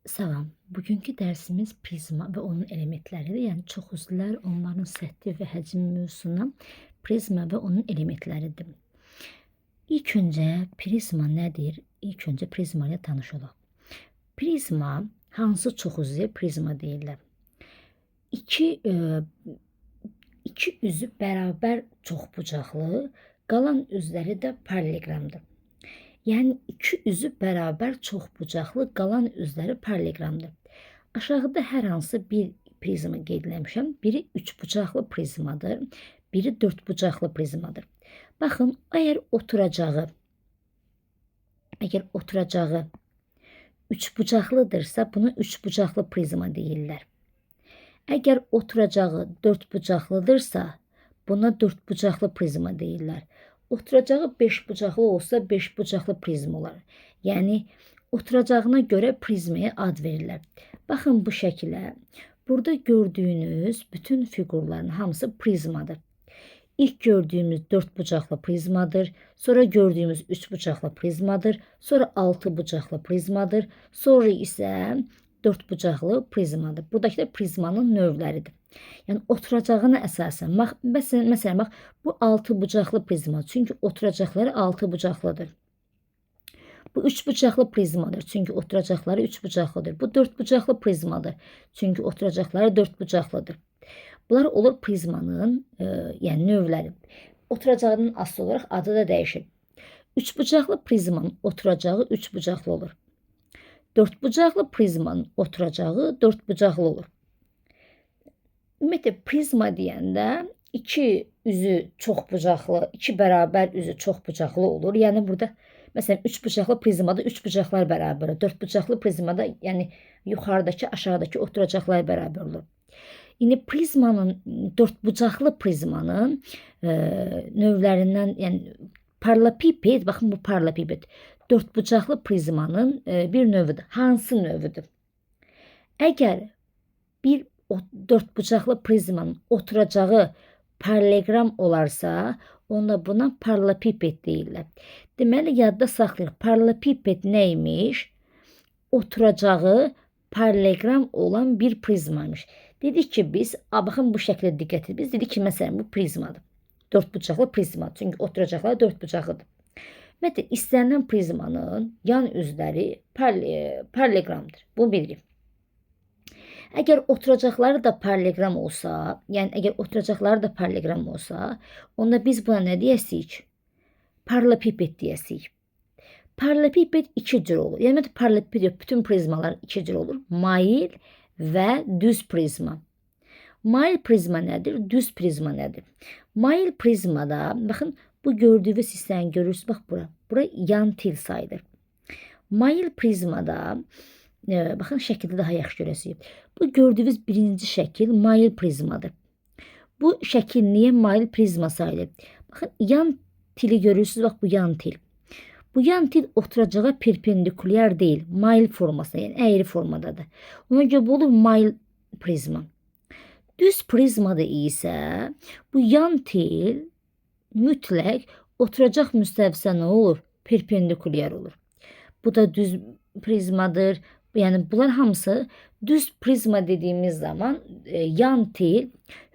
Salam. Bugünkü dərsimiz prizma və onun elementləridir. Yəni çoxüzlülər, onların səthi və həcmi mövzusuna prizma və onun elementləridir. İlk öncə prizma nədir? İlk öncə prizma ilə tanış olaq. Prizma hansı çoxüzlüyə prizma deyirlər? İki üzü bərabər çoxbucaqlı, qalan üzləri də paralelogramdır. Yəni iki üzü bərabər çoxbucaqlı, qalan üzləri paralelogramdır. Aşağıda hər hansı bir prizma qeyd etmişəm. Biri üçbucaqlı prizmadır, biri dördbucaqlı prizmadır. Baxın, əgər oturacağı üçbucaqlıdırsa, bunu üçbucaqlı prizma deyirlər. Əgər oturacağı dördbucaqlıdırsa, buna dördbucaqlı prizma deyirlər. Oturacağı beşbucaqlı olsa beşbucaqlı prizma olar. Yəni oturacağına görə prizmaya ad verirlər. Baxın bu şəkilə. Burada gördüyünüz bütün fiqurların hamısı prizmadır. İlk gördüyümüz dördbucaqlı prizmadır. Sonra gördüyümüz üçbucaqlı prizmadır. Sonra altıbucaqlı prizmadır. Sonra isə dördbucaqlı prizmadır. Buradakı da prizmanın növləridir. Yəni oturacağına əsasən, məsələn, bax, bu altıbucaqlı prizma, çünki oturacaqları altıbucaqlıdır. Bu üçbucaqlı prizmadır, çünki oturacaqları üçbucaqlıdır. Bu dördbucaqlı prizmadır, çünki oturacaqları dördbucaqlıdır. Bunlar olur prizmanın yəni növləri. Oturacağının asılı olaraq adı da dəyişir. Üçbucaqlı prizmanın oturacağı üçbucaqlı olur. Dördbucaqlı prizmanın oturacağı dördbucaqlı olur. Ümumiyyətlə prizma deyəndə iki üzü çoxbucaqlı, iki bərabər üzü çoxbucaqlı olur. Yəni burada məsələn üçbucaqlı prizmada üçbucaqlar bərabər olur. Dördbucaqlı prizmada yəni yuxarıdakı, aşağıdakı oturacaqlar bərabər olur. İndi dördbucaqlı prizmanın növlərindən, yəni paralelipiped, baxın bu paralelipiped. Dördbucaqlı prizmanın bir növüdür. Hansı növüdür? Əgər bir dördbucaqlı prizmanın oturacağı paralelogram olarsa, onda buna paralelipiped deyirlər. Deməli, yadda saxlayaq. Paralelipiped neymiş? Oturacağı paralelogram olan bir prizmaymış. Dedik ki biz, baxın bu şəkildə diqqət edin. Biz dedik ki, məsələn, bu prizmadır. Dördbucaqlı prizma. Çünki oturacaqları dördbucaqlıdır. Ümumiyyətlə, istənilən prizmanın yan üzləri paralelogramdır. Bunu bilirik. Əgər oturacaqları da paralelogram olsa, yəni əgər oturacaqları da paralelogram olsa, onda biz buna nə deyəsik? Paralelipiped deyəsik. Paralelipiped iki cür olur. Yəni paralelipiped bütün prizmalar iki cür olur. Mail və düz prizma. Mail prizma nədir? Düz prizma nədir? Mail prizmada, baxın, bu gördüyünüz hissəni görürsünüz, bax bura. Bura yan til sayılır. Mail prizmada, baxın şəkildə daha yaxşı görəsiniz. Bu gördüyünüz birinci şəkil mail prizmadır. Bu şəkil niyə mail prizma sayılır? Baxın, yan tili görürsünüz, bax bu yan til. Bu yan til oturacağa perpendikulyar deyil, mail formasında, yəni əyri formadadır. Ona görə bu olur mail prizma. Düz prizmada isə bu yan til mütləq oturacaq müstəvisə nə olur? Perpendikulyar olur. Bu da düz prizmadır. Yəni bunlar hamısı düz prizma dediğimiz zaman yan til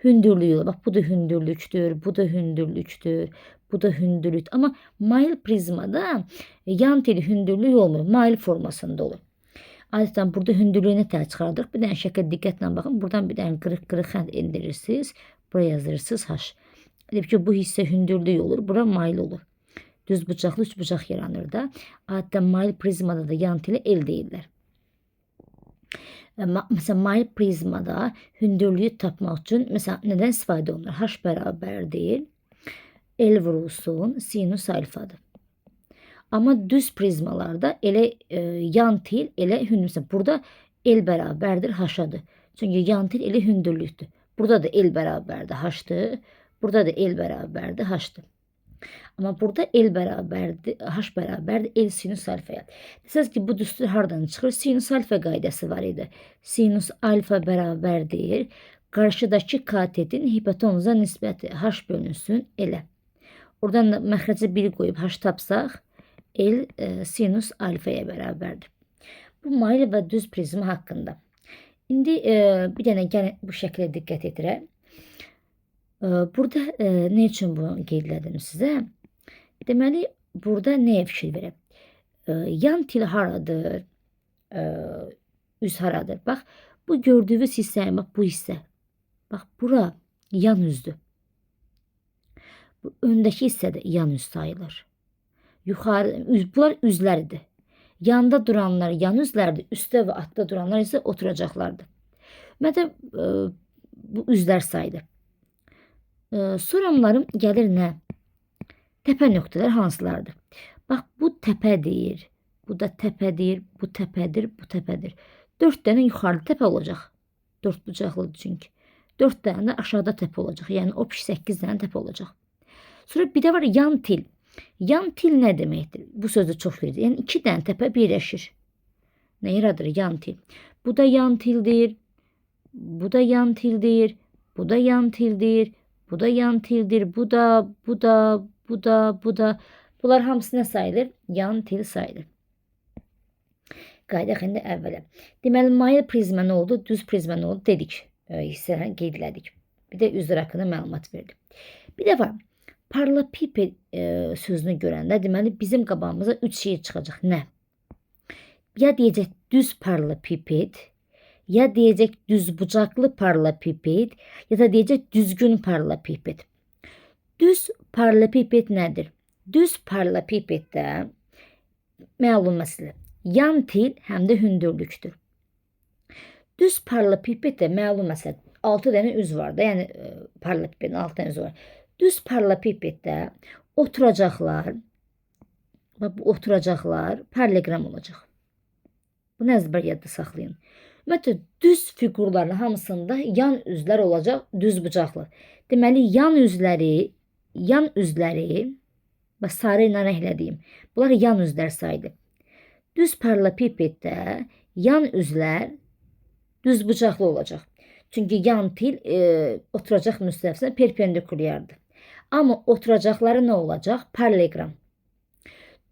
hündürlüğü olur. Bak bu da hündürlüktür, bu da hündürlüktür, bu da hündürlük. Ama mail prizmada yan til hündürlüğü olmuyor. Mail formasında olur. Adətən burada hündürlüyünü tər çıxardırıq. Bir dənə şəkil diqqətlə baxın. Buradan bir dənə qırıq xənd indirirsiniz. Buraya yazırsınız H. Deyib ki bu hissə hündürlüyü olur. Bura mail olur. Düz bucaqlı, üç bucaq yaranır da. Adətən mail prizmada da yan tili el deyirlər. Mesela mail prizmada hündürlüğü tapmaq üçün mesela nədən istifadə olunur? H bərabərdir. L vurulsun sinus alfadır. Amma düz prizmalarda elə yan til elə hündürlükdür. Burada L bərabərdir H-adır. Çünki yan til elə hündürlükdür. Burada da L bərabərdir H-dır. Burada da L bərabərdir H-dır. Amma burada L bərabərdir, H bərabərdir L sinus alfaya. Desəz ki, bu düstur hardan çıxır? Sinus alfa qaydası var idi. Sinus alfa bərabərdir. Qarşıdakı katetin hipotenuza nisbəti H bölünsün L-ə. Oradan da məxrəcə 1 qoyub H tapsaq, L sinus alfaya bərabərdir. Bu maylı və düz prizma haqqında. İndi bir dənə gəlin bu şəklə diqqət edirəm. Burada nə üçün bunu qeyd elədim sizə? Deməli, burada nəyə fikir verəm? Yan til haradır? Üz haradır? Bax, bu gördüyünüz hissə, bax bu hissə. Bax, bura yan üzdür. Bu öndəki hissə də yan üz sayılır. Yuxarı, bunlar üzləridir. Yanda duranlar yan üzlərdir, üstdə və altda duranlar isə oturacaqlardır. Məncə bu üzlər sayılır. Soramlarım gəlir nə? Təpə nöqtələr hansılardır? Bax, bu təpədir, bu da təpədir, bu təpədir, bu təpədir. 4 dənə yuxarıda təpə olacaq. 4 bucaqlıdır çünki. 4 dənə də aşağıda təpə olacaq. Yəni o 8 dənə təpə olacaq. Sonra bir də var yan til. Yan til nə deməkdir? Bu sözü çox verir. Yəni 2 dənə təpə birləşir. Nə yaradır? Yan til. Bu da yan tildir. Bu da yan tildir. Bu da yan tildir. Bu da yan tildir. Bu da, bu da, bu da, bu da. Bunlar hamısı nə sayılır? Yan til sayılır. Qaydaq indi əvvələ. Deməli, mayıl prizma nə oldu? Düz prizma nə oldu? Dedik. Hissələrini qeyd elədik. Bir də üzlər haqqında məlumat verdik. Bir də var. Paralelipiped sözünü görəndə deməli bizim qabağımıza 3 şey çıxacaq. Nə? Ya deyəcək düz paralelipiped, ya deyəcək düz bucaqlı paralelipiped, ya da deyəcək düzgün paralelipiped. Düz paralelipiped nədir? Düz paralelipipeddə məlum məsələ. Yan til həm də hündürlükdür. Düz paralelipipeddə məlum məsələ 6 dənə üz var da, yəni paralelipipedin 6 dənə üzü var. Düz paralelipipeddə oturacaqlar, bu oturacaqlar paralelogram olacaq. Bunu əzbər yadda saxlayın. Ümumiyyətlə, düz fiqurların hamısında yan üzlər olacaq, düz bucaqlı. Deməli, yan üzləri, və sarı ilə rənglədiyim, bunlar yan üzlər sayılır. Düz paralelipipeddə yan üzlər düz bucaqlı olacaq. Çünki yan til oturacaq müstəvisinə perpendikulyardır. Amma oturacaqları nə olacaq? Paralelogram.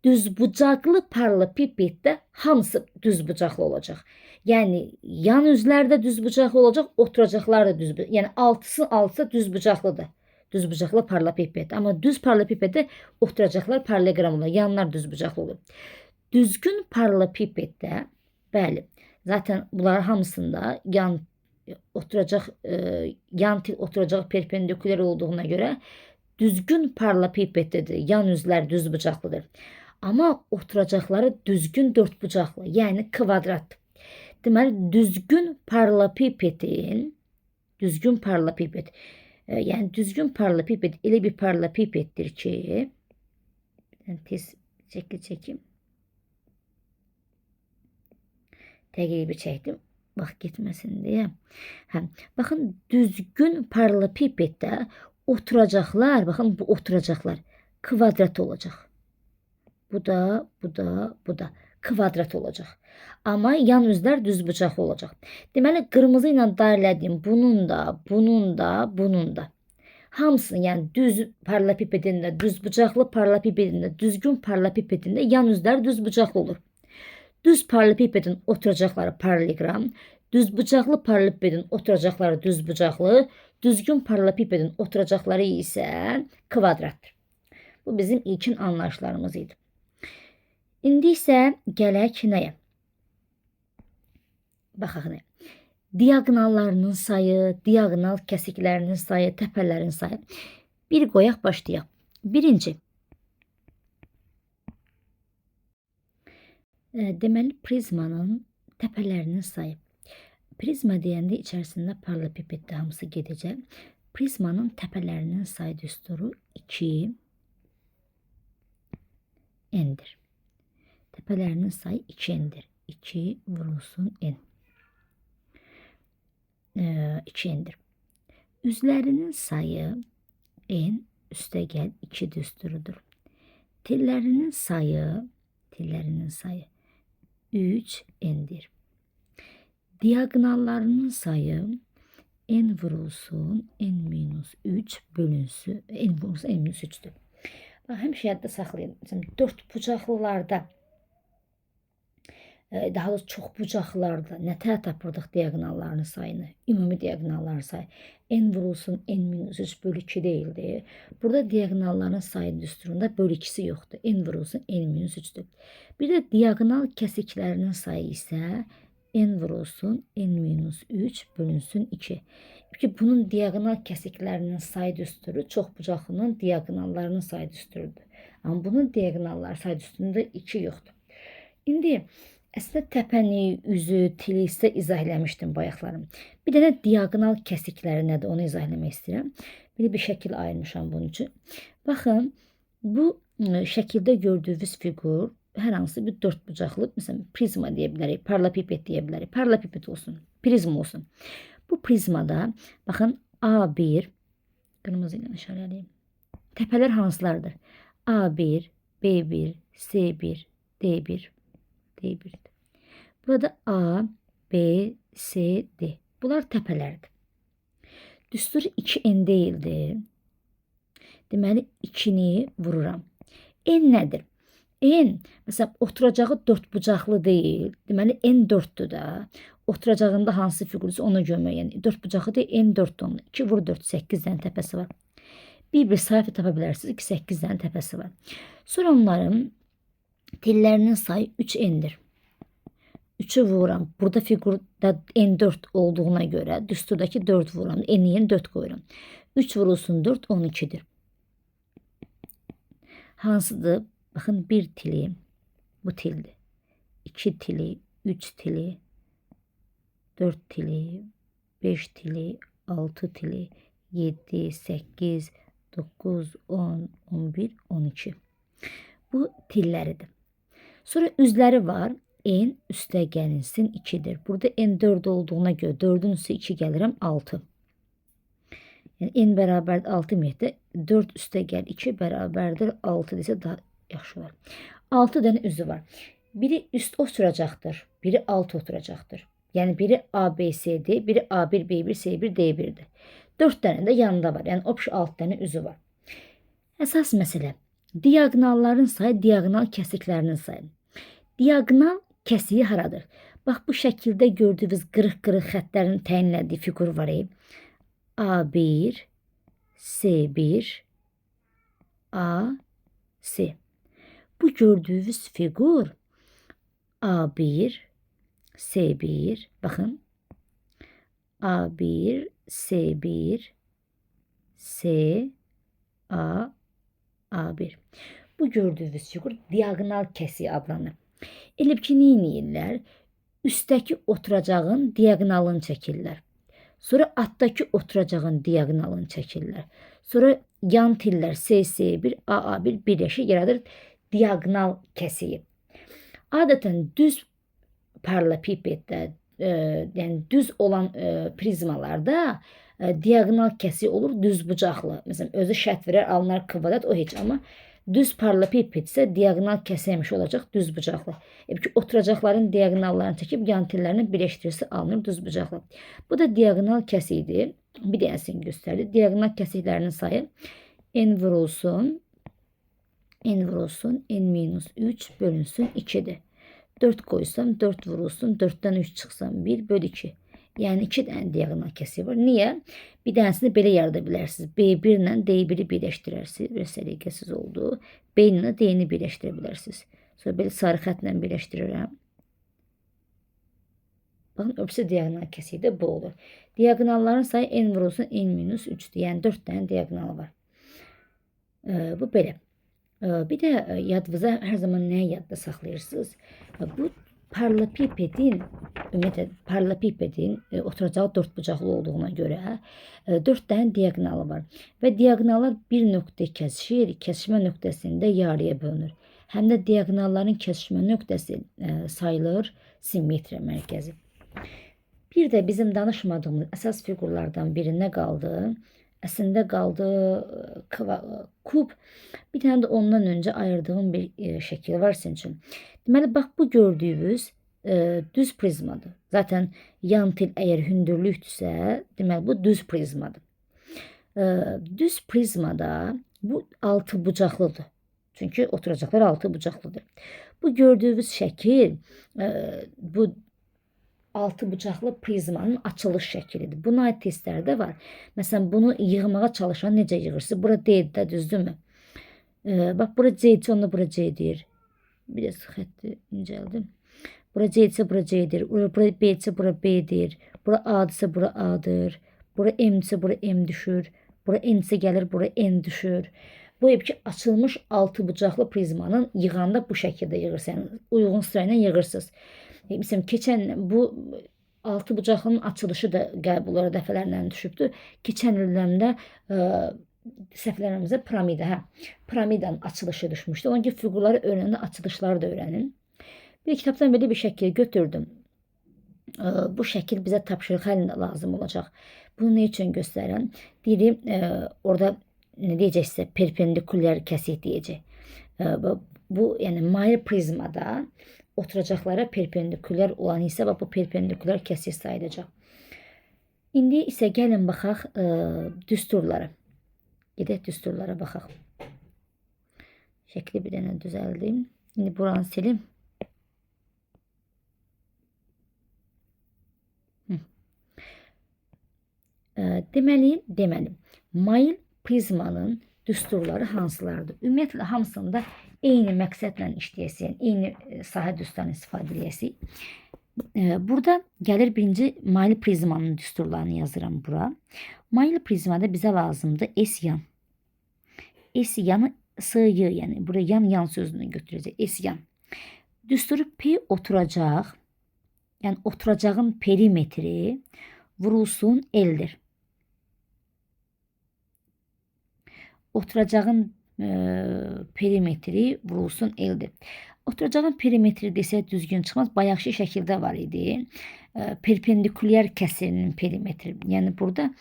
Düz bucaqlı paralelipipeddə hamısı düz bucaqlı olacaq. Yəni yan üzlər də düz bucaqlı olacaq, oturacaqlar da düz bucaqlı. Yəni altısı düz bucaqlıdır. Düz bucaqlı paralelipiped. Amma düz paralelipipeddə oturacaqlar paralelogram olur. Yanlar düz bucaqlı olur. Düzgün paralelipipeddə, bəli, zaten bunların hamısında yan til oturacaq perpendiküler olduğuna görə düzgün paralelipipeddir. Yan üzlər düz bucaqlıdır. Amma oturacaqları düzgün dört bucaqlı, yəni kvadrat. Deməli, düzgün paralelipiped, yəni düzgün paralelipiped elə bir paralelipipeddir ki, tez çəkim. Təqribi çəkdim. Bax, getməsin deyə. Baxın, düzgün paralelipipeddə oturacaqlar, baxın, bu oturacaqlar kvadrat olacaq. Bu da kvadrat olacaq. Amma yan üzlər düz bucaqlı olacaq. Deməli, qırmızı ilə dairələdiyim bunun da. Hamısının, yəni düz paralelipipedində, düz bucaqlı paralelipipedində, düzgün paralelipipedində yan üzlər düz bucaqlı olur. Düz paralelipipedin oturacaqları paralelogram, düz bucaqlı paralelipipedin oturacaqları düz bucaqlı, düzgün paralelipipedin oturacaqları isə kvadratdır. Bu bizim ilkin anlayışlarımız idi. İndi isə gələk nəyə? Baxaq nə? Diaqonallarının sayı, diaqonal kəsiklərinin sayı, təpələrin sayı. Bir qoyaq, başlayaq. Birinci. Deməli, prizmanın təpələrinin sayı. Prizma deyəndə içərisində paralelipipeddə hamısı gedəcək. Prizmanın təpələrinin sayı düsturu 2 n-dir. Təpələrinin sayı 2 n-dir. 2 vurulsun n. 2 n-dir. Üzlərinin sayı n üstəgəl 2 düsturudur. Tillərinin sayı 3 n-dir. Diaqonallarının sayı n vurulsun n-3 bölünsün n vurulsun n-3'dür. Həmişə yadda saxlayın. 4 bucaqlılarda daha doğrusu çox bucaqlarda nətər tapırdıq diaqonalların sayını, ümumi diaqonalların sayı. N vurulsun n minus 3 bölü 2 değildi. Burada diaqonalların sayı düsturunda bölü 2'si yoxdur. N vurulsun n minus 3'dür. Bir de diaqonal kəsiklərinin sayı isə n vurulsun n minus 3 bölünsün 2. Çünki bunun diaqonal kəsiklərinin sayı düsturu çox bucaqlının diaqonallarının sayı düsturudur. Amma bunun diaqonallar sayı düsturunda 2 yoxdur. İndi əslində təpəni, üzü, tili isə izah eləmişdim bayaqlarım. Bir dənə diaqonal kəsikləri nədir, onu izah eləmək istəyirəm. Bir şəkil ayırmışam bunun üçün. Baxın, bu şəkildə gördüyünüz fiqur hər hansı bir dörd bucaqlı, məsələn, prizma deyə bilərik, paralelipiped deyə bilərik. Paralelipiped olsun, prizma olsun. Bu prizmada, baxın, A1, qırmızı ilə işarələyim. Təpələr hansılardır? A1, B1, C1, D1, D1'dir. Burada A, B, C, D. Bunlar təpələrdir. Düstur 2n değildir. Deməli 2'ni vururam. N nədir? N, məsələn, oturacağı dörd bucaqlı deyil. Deməli n 4'dür da. Oturacağında hansı figursa ona görə, yəni 4 bucaqlı deyil, n 4'dür onun. 2 vur 4, 8 dənə təpəsi var. Bir sayfa tapa bilərsiniz ki, 8 dənə təpəsi var. Sonra onların tillərinin sayı 3n'dir. 3'ü vururam. Burada figurda n4 olduğuna göre düsturdaki 4 vururam. N'ye 4 koyuram. 3 vurulsun 4 12'dir. Hansıdır? Bakın bir tili bu tildi. 2 tili, 3 tili, 4 tili, 5 tili, 6 tili, 7, 8, 9, 10, 11, 12. Bu tilləridir. Sonra üzləri var. N üstə gəlinsin 2'dir. Burada n 4 olduğuna göre 4'ün üstü 2 gəlirəm 6. Yani n bərabərdir 6 ümumiyyətlə 4 üstə gəl 2 bərabərdir 6 desə daha yaxşı olar. 6 dənə üzü var. Biri üst oturacaqdır, biri alt oturacaqdır. Yəni biri ABCD, biri A1, B1, C1, D1'dir. 4 dənə də yanında var. Yəni 6 dənə üzü var. Əsas məsələ diaqonalların sayı, diaqonal kəsiklərinin sayı. Diaqonal kəsiyi haradır? Bax bu şəkildə gördüyünüz qırıq-qırıq xəttlərin təyinlədiyi fiqur var. A1, C1, A, C. Bu gördüyünüz fiqur A1, C1, baxın. A1, C1, C, A, A1. Bu gördüyünüz fiqur diaqonal kəsiyi adlanır. Elə ki, neyniyirlər? Üstdəki oturacağın diaqonalını çəkirlər. Sonra altdakı oturacağın diaqonalını çəkirlər. Sonra yan tillər C1, A1 birləşir, yaradır diaqonal kəsiyi. Adətən düz paralelipipeddə, yəni düz olan prizmalarda diaqonal kəsiyi olur düz bucaqlı. Məsələn, özü şərt verər, alınar kvadrat, o heç, amma düz paralelipiped isə diaqonal kəsilmiş olacaq düz bucaqlı. Ki oturacaqların diaqonallarını çəkib yan tillərini birləşdirirsə alınır düz bucaqlı. Bu da diaqonal kəsiyidir. Bir dənəsini göstərir. Diaqonal kəsiklərinin sayı n vurulsun n minus 3 bölünsün 2'dir. 4 koysam 4 vurulsun 4'ten 3 çıksam 1 bölü 2. Yani 2 dənə diaqonal kəsiyi var. Niye? Bir dənəsini belə yarada bilərsiniz. B1 ilə D1'i birləşdirərsiniz. Biraz səliqəsiz oldu. B ilə D-ni birləşdirə bilərsiniz. Sonra belə sarı xətlə birləşdirirəm. Baxın, öbürsə diaqonal kəsiyi də bu olur. Diaqonalların sayı n vurulsun n minus 3'dür. Yəni 4 dənə diaqonal var. Bu belə. Bir də yadınıza hər zaman nəyi yadda saxlayırsınız? Bu paralelipipedin oturacağı dört bucaqlı olduğuna görə 4 dənə diaqonalı var. Və diaqonallar bir nöqtə kəsişir, kəsişmə nöqtəsində yarıya bölünür. Həm də diaqonalların kəsişmə nöqtəsi sayılır simmetriya mərkəzi. Bir də bizim danışmadığımız əsas fiqurlardan biri nə qaldı? Əslində qaldı kub. Bir tane de ondan önce ayırdığım bir şekil var sizin için. Deməli, bax bu gördüyünüz düz prizmadır. Zaten yan til eğer hündürlükdürsə, deməli bu düz prizmadır. Düz prizmada bu altı bucaqlıdır. Çünkü oturacaklar altı bucaqlıdır. Bu gördüğünüz şəkil bu altı bucaqlı prizmanın açılış şəklidir. Buna aid testlər də var. Məsələn, bunu yığmağa çalışan necə yığırsınız? Bura D-dir də, düzdürmü? Bax, bura C, onda bura C deyir. Biraz xətti incəldim. Bura C ise bura C'dir. Bura B ise bura B'dir. Bura A ise bura A'dır. Bura M ise bura M düşür. Bura N ise gelir bura N düşür. Bu ki açılmış altı bucaqlı prizmanın yığanda bu şəkildə yığırsınız. Yəni, uyğun sırayla yığırsınız. Mesela keçən bu altı bucaqlının açılışı da qəbullara dəfələrlə düşübdür. Keçən illərdə səhvlərimizə piramida, piramidanın açılışı düşmüşdü. Onun ki fiqurları öyrəndə açılışları da öyrənin. Bir kitaptan böyle bir şekil götürdüm. Bu şekil bize tapşırık halinde lazım olacak. Bunu ne için gösteren? Dedim orada ne diyecekse perpendiküler kesik diyecek. Bu yani mail prizmada oturacaklara perpendiküler olan ise bu perpendiküler kesik sayılacak. İndi ise gelin baxaq düsturlara. Gedək düsturlara baxaq. Şekli bir dənə düzəldim. İndi buranı silim. Deməli, mail prizmanın düsturları hansılardır? Ümumiyyətlə hamısında eyni məqsədlə işləyəsiniz, eyni sahə düsturlarını istifadə edəsiniz. Burada gəlir birinci mail prizmanın düsturlarını yazıram bura. Mail prizmada bizə lazımdır S-yan. S-yanı sığıyı, yəni buraya yan sözünü götürəcək. S-yan. Düsturu P oturacaq. Yəni oturacağın perimetri vurulsun L'dir. Oturacağın perimetri vurulsun L'dir. Oturacağın perimetri desə düzgün çıxmaz. Bayaqki şəkildə var idi. Perpendiküler kəsirinin perimetri. Yəni burada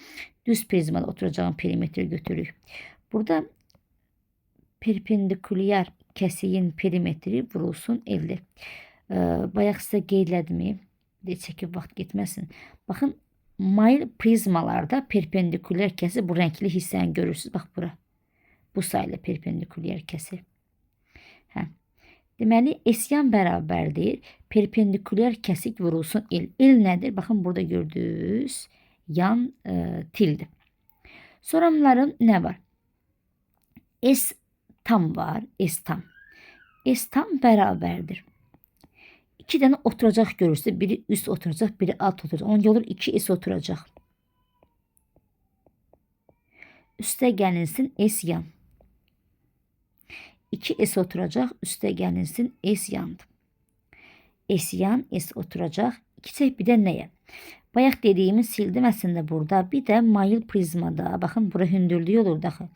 düz prizmada oturacağın perimetri götürürük. Burada perpendiküler kəsiyin perimetri vurulsun L'dir. Bayaq sizə qeydlədim. Çəkib vaxt getməsin. Baxın, mail prizmalarda perpendiküler kəsi bu renkli hissəni görürsünüz. Bax bura. Bu sayılı perpendiküler kəsi. Deməli, S-yan bərabərdir. Perpendiküler kəsik vurulsun L. L nədir? Baxın, burada gördüyünüz yan tildir. Sonra bunların nə var? S tam var. S tam. S tam bərabərdir. İki dənə oturacaq görürsə, biri üst oturacaq, biri alt oturacaq. Onca olur 2S oturacaq. Üstə gəlinsin S-yan. 2S oturacaq, üstə gəlinsin S-yandır. S-yan, S oturacaq. İki bir də nəyə? Bayaq dediyimi sildim əslində burada. Bir də mail prizmada, baxın bura hündürlüyü olur daxı.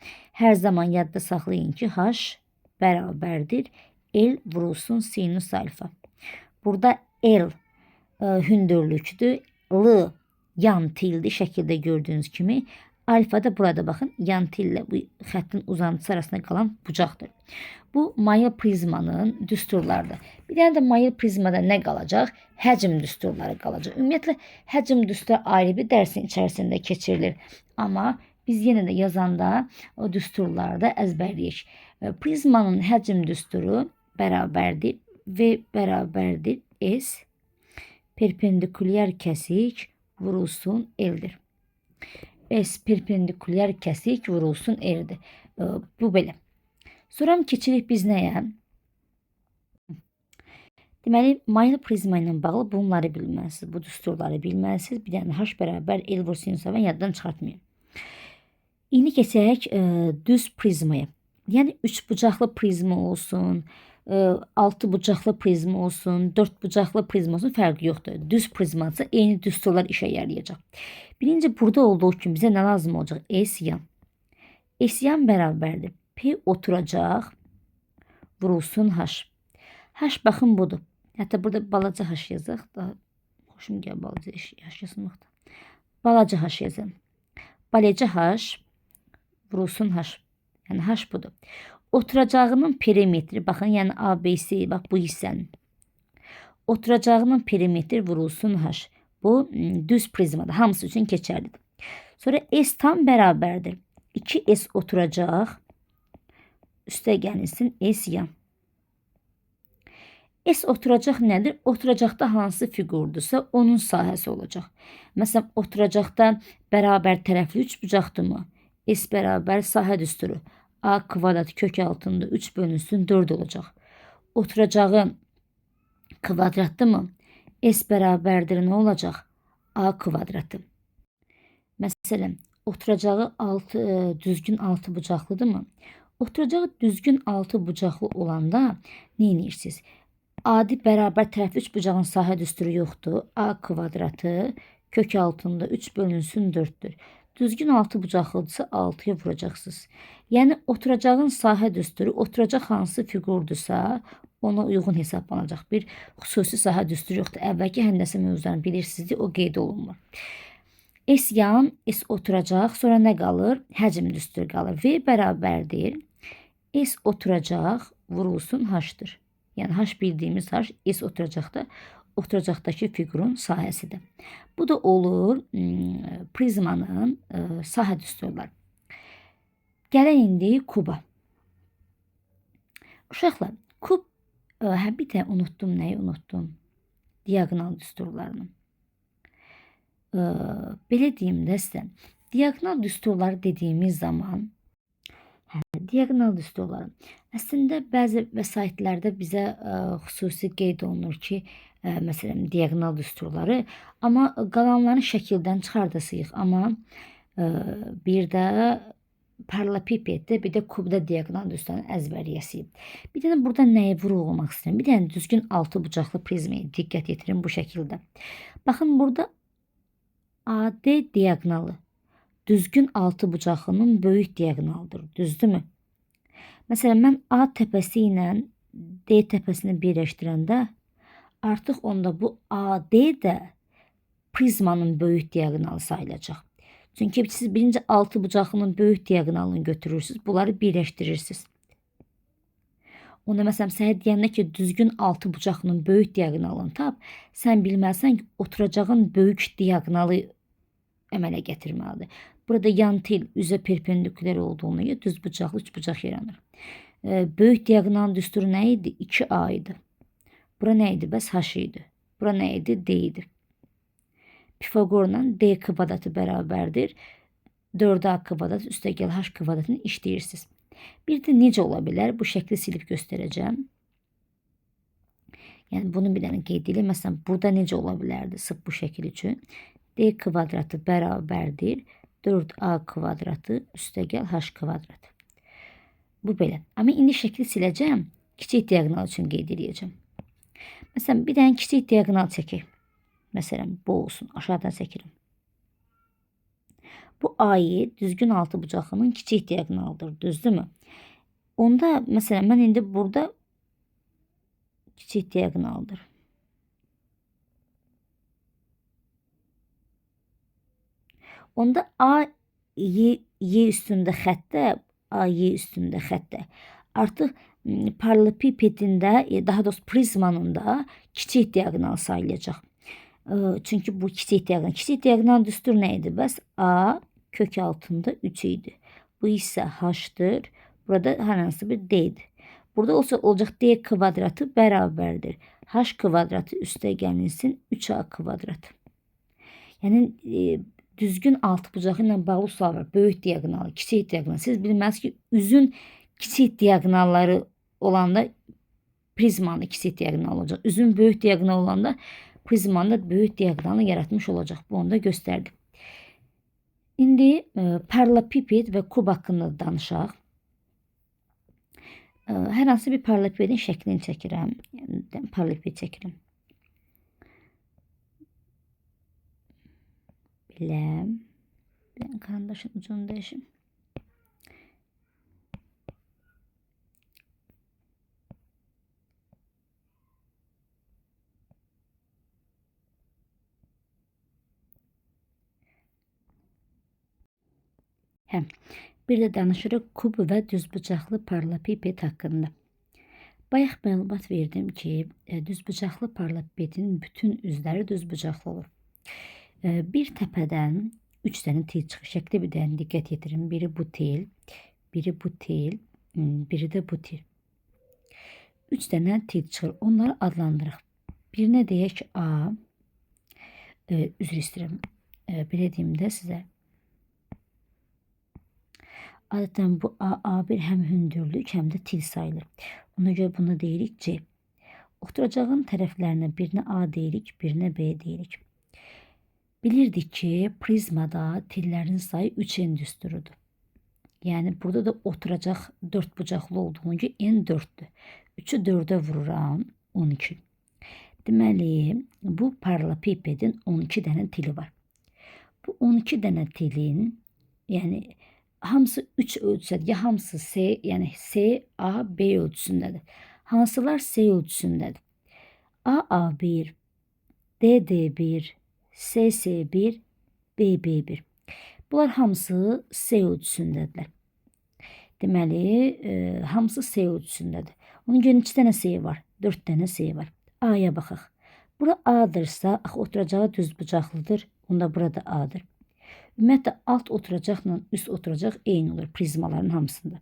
Hər zaman yadda saxlayın ki, H bərabərdir. L vurulsun sinus alfa. Burada L hündürlükdür. L yan tildi şəkildə gördüyünüz kimi. Alfa da burada baxın yan tillə bu xəttin uzantısı arasında qalan bucaqdır. Bu mail prizmanın düsturlarıdır. Bir dənə də mail prizmada nə qalacaq? Həcm düsturları qalacaq. Ümumiyyətlə həcm düsturları ayrı bir dərsin içərisində keçirilir. Amma biz yenə də yazanda o düsturları da əzbərləyik. Prizmanın həcm düsturu bərabərdir. V bərabərdir S perpendiküler kəsik vurulsun L'dir. S perpendiküler kəsik vurulsun L'dir. Bu belə. Sonra keçirik biz nəyə? Deməli, mail prizma ilə bağlı bunları bilməlisiniz. Bu düsturları bilməlisiniz. Bir dənə H bərabər L vur sinus alfa yaddan çıxartmayın. İndi keçək düz prizmaya. Yəni üç bucaqlı prizma olsun, 6 bucaqlı prizma olsun, 4 bucaqlı prizma olsun fərqi yoxdur. Düz prizmasa eyni düsturlar işə yarayacaq. Birinci burada olduğu kimi bizə nə lazım olacaq? S-yan. S-yan bərabərdir. P oturacaq, vurulsun H. H baxın budur. Hətta burada balaca H yazaq. Daha xoşum gəl balaca H yazmaqda. Balaca H yazın. Balaca H vurulsun H. Yəni H budur. Oturacağının perimetri, baxın, yəni ABC, bax bu hissənin. Oturacağının perimetri vurulsun H. Bu düz prizmada, hamısı üçün keçərlidir. Sonra S tam bərabərdir. 2S oturacaq, üstə gəlsin S yan. S oturacaq nədir? Oturacaqda hansı fiqurdursa onun sahəsi olacaq. Məsələn, oturacaqda bərabər tərəfli üçbucaqdırmı? S bərabər sahə düsturu. A kvadrat kök altında 3 bölünsün 4 olacaq. Oturacağı kvadratdırmı? S bərabərdir nə olacaq? A kvadratı. Məsələn, oturacağı düzgün altı bucaqlıdırmı? Oturacağı düzgün altı bucaqlı olanda nə edirsiniz? Adi bərabər tərəfli üçbucağın sahə düsturu yoxdur. A kvadratı kök altında 3 bölünsün 4'dür. Düzgün altı bucaqlıdırsa 6'ya vuracaqsınız. Yəni oturacağın sahə düsturu oturacaq hansı fiqurdursa ona uyğun hesablanacaq. Bir xüsusi sahə düsturu yoxdur. Əvvəlki həndəsə mövzularını bilirsiniz, o qeyd olunmur. S yan, S oturacaq, sonra nə qalır? Həcm düsturu qalır. V bərabərdir. S oturacaq vurulsun H-dır. Yəni H bildiyimiz H, S oturacaqda oturacaqdakı fiqurun sahəsidir. Bu da olur prizmanın sahə düsturları. Gələk indi kuba. Uşaqlar, kub, bir də unutdum, nəyi unutdum? Diagonal düsturlarını. Belə deyim də sizə, diagonal düsturları dediyimiz zaman, diagonal düsturları, əslində bəzi vəsaitlərdə bizə xüsusi qeyd olunur ki, məsələn, diagonal düsturları, amma qalanlarını şəkildən çıxardasıyıq, amma bir də paralelipipeddə, bir də kubda diagonal düsturların əzbərləyəsiyik. Bir dənə burada nəyə vurğulamaq istəyirəm? Bir dənə düzgün altı bucaqlı prizmaya diqqət yetirin bu şəkildə. Baxın, burada AD diagonalı düzgün altı bucaqlının böyük diagonalıdır, düzdürmü? Məsələn, mən A təpəsi ilə D təpəsini birləşdirəndə artıq onda bu AD də prizmanın böyük diagonalı sayılacaq. Çünki siz birinci altı bucaqlının böyük diagonalını götürürsünüz, bunları birləşdirirsiniz. Onda məsələn, sənə deyəndə ki, düzgün altı bucaqlının böyük diagonalını tap, sən bilməlisən ki, oturacağın böyük diagonalı əmələ gətirməlidir. Burada yan tel üzə perpendikülər olduğuna görə düz bucaqlı üç bucaq yaranır. Böyük diagonal düsturu nə idi? 2A idi. Bura nə idi? Bəs H idi. Bura nə idi? D idi. Pifagorla D kvadratı bərabərdir. 4A kvadrat üstə gəl H kvadratını işləyirsiniz. Bir də necə ola bilər? Bu şəkli silib göstərəcəm. Yəni bunu bir dənə qeyd edeyim. Məsələn, burada necə ola bilərdi? Sırf bu şəkil üçün. D kvadratı bərabərdir. 4A kvadratı üstə gəl H kvadratı. Bu belə. Amma indi şəkli siləcəm. Kiçik diagonal üçün qeyd edəcəm. Məsələn, bir dənə kiçik diagonal çəkək. Məsələn, bu olsun. Aşağıdan çəkirim. Bu A'yı düzgün altı bucaqlının kiçik diagonalıdır. Düzdürmü? Onda məsələn, mən indi burada kiçik diagonaldır. Onda A Y üstündə xəttə, A Y üstündə xəttə artıq paralelipipedində, daha doğrusu prizmanın da kiçik diagonal sayılacaq. Çünki bu kiçik diagonal. Kiçik diagonal düstur nə idi? Bəs A kök altında 3 idi. Bu isə H'dır. Burada hər hansı bir D'dir. Burada olacaq D kvadratı bərabərdir. H kvadratı üstə gəlinsin 3A kvadratı. Yəni düzgün altı bucağı ilə bağlı sual var. Böyük diagonalı, kiçik diagonalı. Siz bilməlisiniz ki, üzün kiçik diagonalları olanda prizmanın kiçik diagonalı olacaq. Üzün böyük diagonal olanda prizmanda böyük diagonalı yaratmış olacaq. Bu onu da göstərdim. İndi paralelipiped və kub haqqında danışaq. Hər hansı bir paralelipipedin şəklini çəkirəm. Yəni paralelipiped çəkirəm. Belə. Ben karandaşın ucunu dəyişim. Bir də danışırıq kub və düzbucaqlı paralelipiped haqqında. Bayaq məlumat verdim ki, düzbucaqlı paralelipipedin bütün üzləri düzbucaqlı olur. Bir təpədən 3 dənə tel çıxır. Şəkli bir dənə diqqət yetirin. Biri bu tel, biri bu tel, Biri də bu til. 3 dənə til çıxır. Onları adlandıraq. Birinə deyək ki, A. Üzr istəyirəm. Belə deyim də sizə. Adətən bu A1 həm hündürlük, həm də til sayılır. Ona görə buna deyirik C. Oturacağın tərəflərinə birinə A deyirik, birinə B deyirik. Bilirdik ki, prizmada tillərin sayı 3n düsturudur. Yəni burada da oturacaq 4 bucaqlı olduğunu ki, n 4'dür. 3'ü 4'e vururam, 12. Deməli, bu paralelipipedin 12 dənə tili var. Bu 12 dənə tilin, yəni hamısı 3 ölçüsüdür. Ya hamısı S, yəni S, A, B ölçüsündədir. Hansılar S ölçüsündədir? A, A1, D, D1, S, S1, B, B1. Bunlar hamısı S ölçüsündədirlər. Deməli, hamısı S ölçüsündədir. Onun görə 2 dənə S var, 4 dənə S var. A'ya baxaq. Bura A'dırsa, oturacağı düz bucaqlıdır. Onda burada A'dır. Ümumiyyətlə, alt oturacaqla üst oturacaq eyni olur prizmaların hamısında.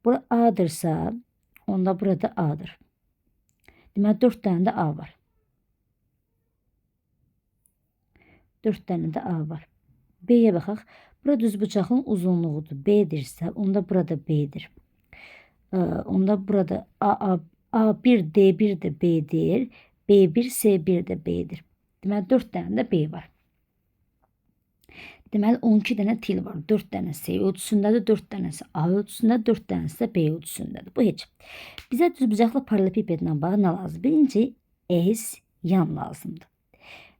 Bura A'dırsa, onda burada A'dır. Deməli, 4 dənə də A var. 4 dənə də A var. B'ye baxaq. Burada düzbucaqlının uzunluğudur. B'dirsə, onda burada B'dir. Onda burada A1, D1 də B'dir. B1, S1 də B'dir. Deməli, 4 dənə də B var. Deməli, 12 dənə til var. 4 dənə S ölçüsündədir, 4 dənəsi A ölçüsündədir, 4 dənəsi də B ölçüsündədir. Bu heç. Bizə düzbucaqlı paralelipipedlə bağlı nə lazım? Birinci, S yan lazımdır.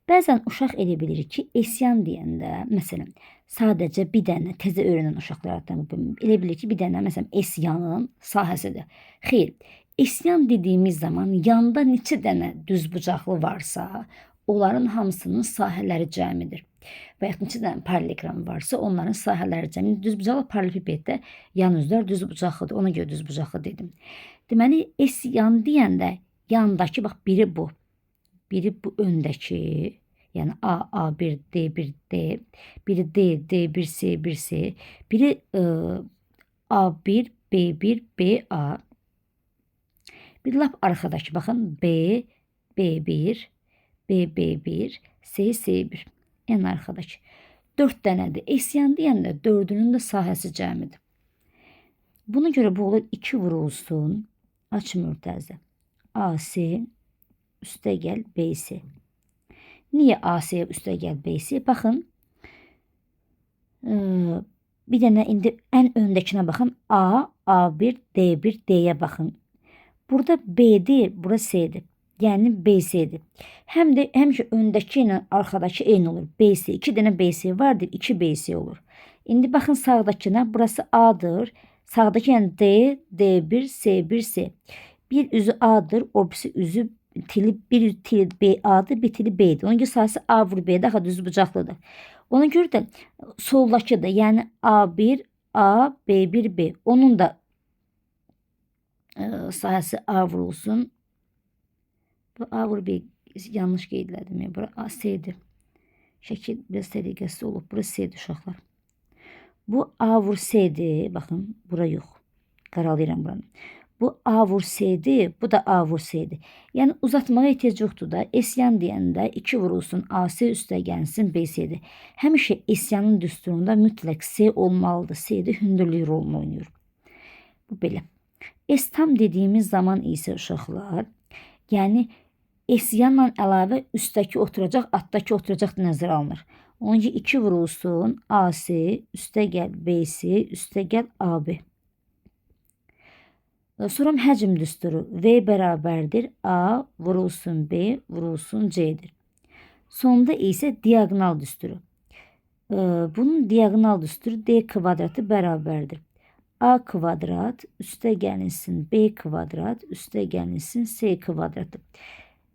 Bəzən uşaq elə bilir ki, S-yan deyəndə, məsələn, sadəcə bir dənə təzə öyrənən uşaqlardan elə bilir ki, bir dənə, məsələn, S-yanın sahəsidir. Xeyr, S-yan dediyimiz zaman yanda neçə dənə düzbucaqlı varsa, onların hamısının sahələri cəmidir. Və yaxud neçə dənə paralelekram varsa, onların sahələri cəmidir. Düzbucaqlı paralelipipeddə yan üzlər düzbucaqlıdır. Ona görə düzbucaqlı dedim. Deməli, S-yan deyəndə yandakı, bax, biri bu. Biri bu öndəki, yəni A, A1, D1, D, biri D, D1, S1, S, biri A1, B1, B, A. Bir lap arxadakı, baxın, B, B1, B, B1, S, S1. En arxadakı. 4 dənədir. S-yan deyəndə 4'ünün də sahəsi cəmidir. Buna görə bu olur 2 vurulsun, açmır təzə. AC, üstə gəl BC. Niyə AC üstə gəl BC? Baxın. Bir dənə indi ən öndəkinə baxın. A, A1, D1, D-yə baxın. Burada B-dir, bura C-dir. Yəni BC-dir. Həm də həmişə öndəki ilə arxadakı eyni olur. BC, 2 dənə BC vardır, 2 BC olur. İndi baxın sağdakına, burası A-dır. Sağdakı yəni D, D1, C1, C. Bir üzü A'dır, o birisi üzü tili, bir tili B A'dır, bir tili B'dir. Onun görə sahəsi A vur B daha düzbucaqlıdır. Ona görə də soldakıdır. Yəni A1, A, B1, B. Onun da sahəsi A vurulsun. Bu A vur B yanlış qeydlədim. Bura A, C'dir. Şəkil biraz təriqəsiz olub. Bura C'dir uşaqlar. Bu A vur C'dir. Baxın, bura yox. Qaralayıram buranı. Bu A vur C'dir, bu da A vur C'dir. Yəni uzatmağa ehtiyac yoxdur da. S-yan deyəndə 2 vurulsun, AC üstə gəlsin, BC-dir. Həmişə S-yanın düsturunda mütləq C olmalıdır. C-də hündürlük rolunu oynayır. Bu belə. S-tam dediyimiz zaman isə uşaqlar, yəni S-yanla əlavə üstdəki oturacaq, altdakı oturacaq nəzərə alınır. Onun üçün 2 vurulsun, AC, üstə gəl BC, üstə gəl AB. Sonra həcm düsturu V bərabərdir A vurulsun B vurulsun C'dir. Sonda isə diagonal düsturu. Bunun diagonal düsturu D kvadratı bərabərdir. A kvadrat üstə gəlinsin B kvadrat üstə gəlinsin C kvadratı.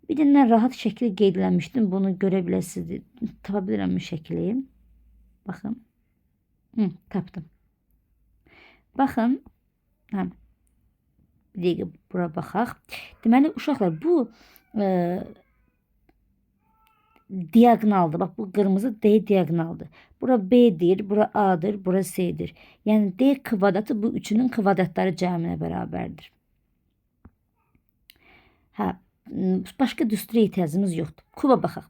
Bir dənə rahat şəkil qeydləmişdim. Bunu görə biləsiniz. Tapa bilirəm bu şəkli. Baxın. Tapdım. Baxın. Bir dəqiqə bura baxaq. Deməli, uşaqlar, bu diagonaldır. Bak bu kırmızı D diagonaldır. Bura B'dir, bura A'dır, bura C'dir. Yani D kvadratı bu üçünün kvadratları cəminə bərabərdir. Ha, başka düsturə ehtiyacımız yoxdur. Kuba baxaq.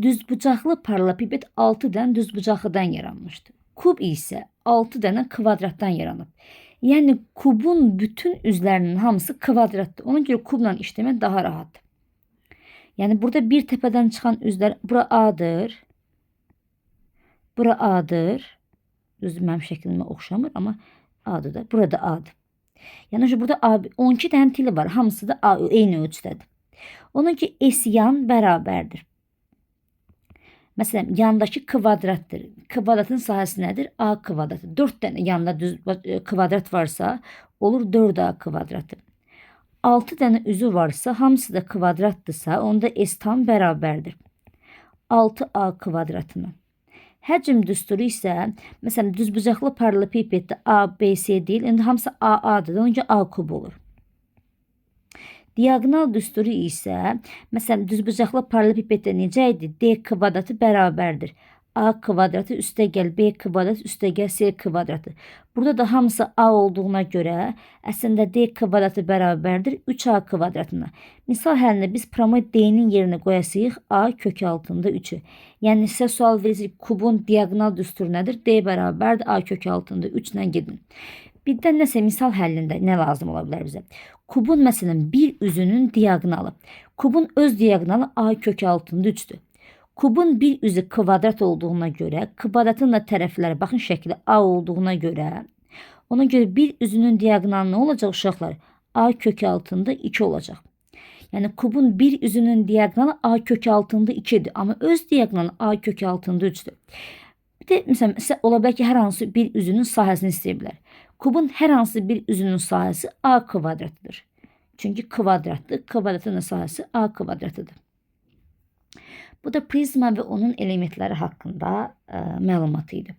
Düzbucaqlı paralelipiped 6 dənə düzbucaqlıdan yaranmışdır. Kub isə 6 dənə kvadratdan yaranıb. Yəni kubun bütün üzlərinin hamısı kvadratdır. Ona görə kubla işləmək daha rahatdır. Yani burada bir tepeden çıkan üzler bura A'dır. Bura A'dır. Düzdür, mənim şəklimə oxşamır ama A'dır da. Burada A'dır. Yəni burada A 12 dənə tili var. Hamısı da A, eyni ölçüdədir. Onun ki S yan bərabərdir. Məsələn, yandakı kvadratdır. Kvadratın sahəsi nədir? A kvadratı. 4 dənə yanda düz kvadrat varsa olur 4A kvadratı. 6 dənə üzü varsa, hamısı da kvadrattırsa, onda S tam bərabərdir 6A kvadratına. Həcm düsturu isə, məsələn, düzbucaqlı paralelipipeddə A, B, C deyil, indi hamısı AA-dır, onca A kub olur. Diagonal düsturu isə, məsələn, düzbucaqlı paralelipipeddə necə idi? D kvadratı bərabərdir A kvadratı üstə gəl B kvadrat üstə gəl C kvadratı. Burada da hamısı A olduğuna görə əslində D kvadratı bərabərdir 3A kvadratına. Misal həlində biz promoid D'nin yerinə qoyasıyıq A kök altında 3'ü. Yəni sizə sual verirsək kubun diagonal düsturu nədir? D bərabərdir A kök altında 3 ilə gedin. Birdən nəsə misal həllində nə lazım ola bilər bizə? Kubun məsələn bir üzünün diagonalı. Kubun öz diagonalı A kök altında 3'dür. Kubun bir üzü kvadrat olduğuna göre, kvadratın da tərəfləri baxın şəkli A olduğuna göre, ona göre bir üzünün diagonalı ne olacak uşaqlar? A kök altında 2 olacak. Yani kubun bir üzünün diagonalı A kök altında 2'dir. Ama öz diagonalı A kök altında 3'dür. Bir de mesela ola bilər ki, hər hansı bir üzünün sahəsini istəyə bilər. Kubun hər hansı bir üzünün sahəsi A kvadratıdır. Çünkü kvadratdır. Kvadratın da sahəsi A kvadratıdır. Bu da prizma ve onun elementleri hakkında məlumatıydı.